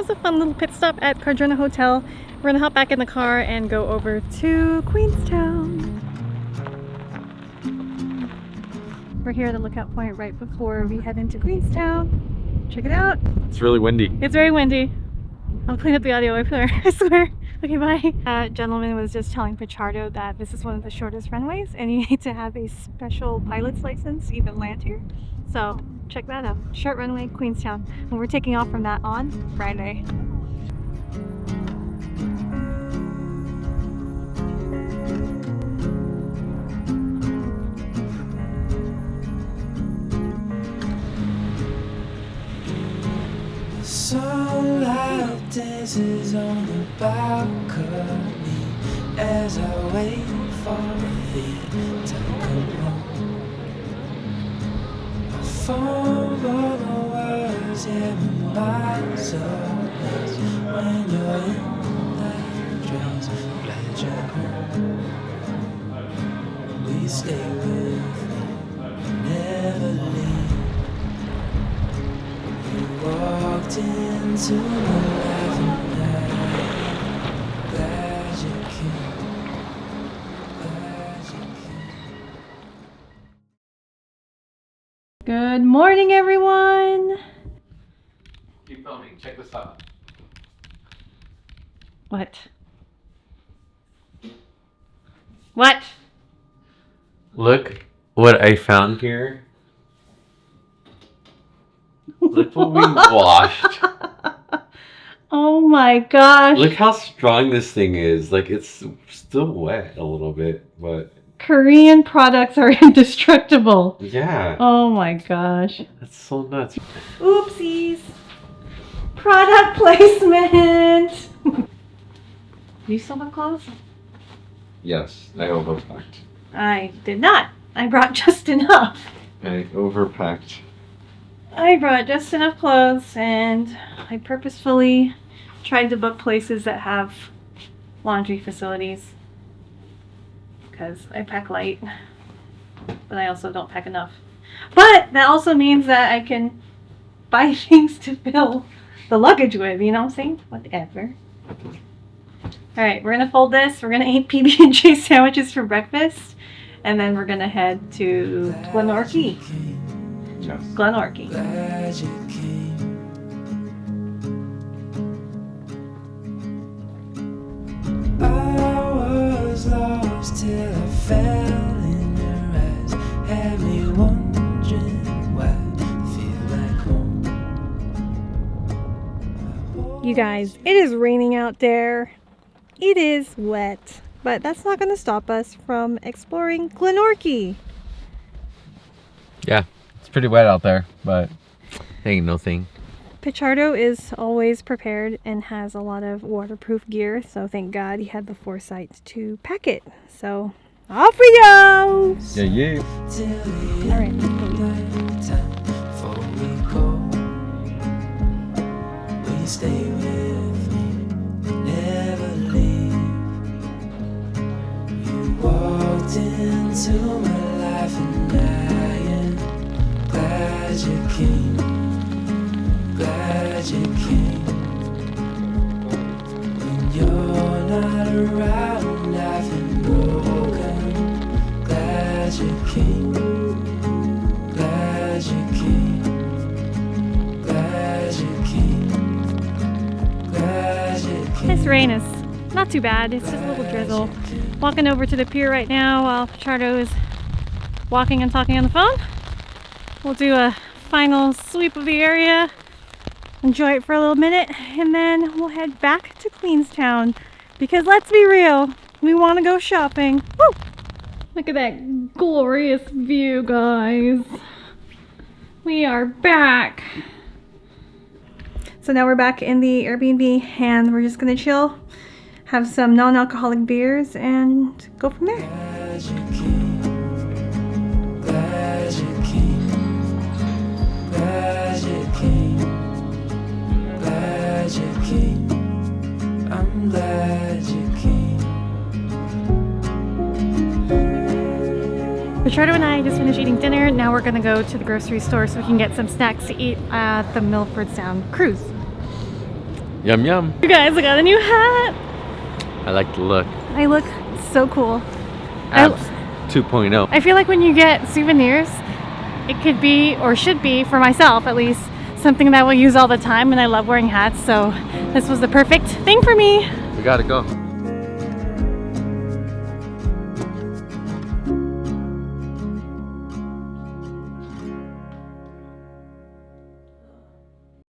was a fun little pit stop at Cardrona Hotel. We're gonna hop back in the car and go over to Queenstown. We're here at the lookout point right before we head into Queenstown. Check it out. It's really windy. It's very windy. I'll clean up the audio up there, I swear. Okay, bye. Gentleman was just telling Pichardo that this is one of the shortest runways and you need to have a special pilot's license to even land here. So check that out. Short runway, Queenstown. And we're taking off from that on Friday. Sunlight dances on the balcony as I wait for thee to come home. I fumble the words in my soul when you're in that dress. Glad you're home. Will you stay with me? Never leave. Walked into my life and I'm glad you came, glad you came. Good morning, everyone. Keep filming. Check this out. What? What? Look what I found here. Look what we washed. Oh my gosh. Look how strong this thing is. Like, it's still wet a little bit, but... Korean products are indestructible. Yeah. Oh my gosh. That's so nuts. Oopsies. Product placement. Do you still have clothes? Yes, I overpacked. I did not. I brought just enough. I overpacked. I brought just enough clothes and I purposefully tried to book places that have laundry facilities because I pack light, but I also don't pack enough. But that also means that I can buy things to fill the luggage with, you know what I'm saying? Whatever. Alright, we're gonna fold this, we're gonna eat PB&J sandwiches for breakfast, and then we're gonna head to Glenorchy. Yes. Glenorchy. Glad you came. I was lost till I fell in your eyes. Had me wondering why I feel like home. You guys, it is raining out there. It is wet, but that's not going to stop us from exploring Glenorchy. Yeah, it's pretty wet out there, but ain't no thing. Pichardo is always prepared and has a lot of waterproof gear, so thank God he had the foresight to pack it. So, off we go! Yeah, yeah. All right, let's go. Before we go, will you stay with me? Never leave. You walked into my life and I am glad you came. Glad you came. When you're not around, I feel broken. Glad you came. Glad you came. Glad you came. Glad you came. This rain is not too bad. It's just a little drizzle. Walking over to the pier right now while Pichardo is walking and talking on the phone. We'll do a final sweep of the area, enjoy it for a little minute, and then we'll head back to Queenstown because let's be real, we want to go shopping. Woo! Look at that glorious view, guys. We are back. So now we're back in the Airbnb and we're just gonna chill, have some non-alcoholic beers, and go from there. Glad you came. Glad you came. Glad you came. Glad you came. I'm glad you came. Pichardo and I just finished eating dinner. Now we're gonna go to the grocery store so we can get some snacks to eat at the Milford Sound cruise. Yum yum. You guys, I got a new hat. I like the look. I look so cool. Abs 2.0. I feel like when you get souvenirs, it could be, or should be, for myself at least, something that I will use all the time, and I love wearing hats, so this was the perfect thing for me. We gotta go.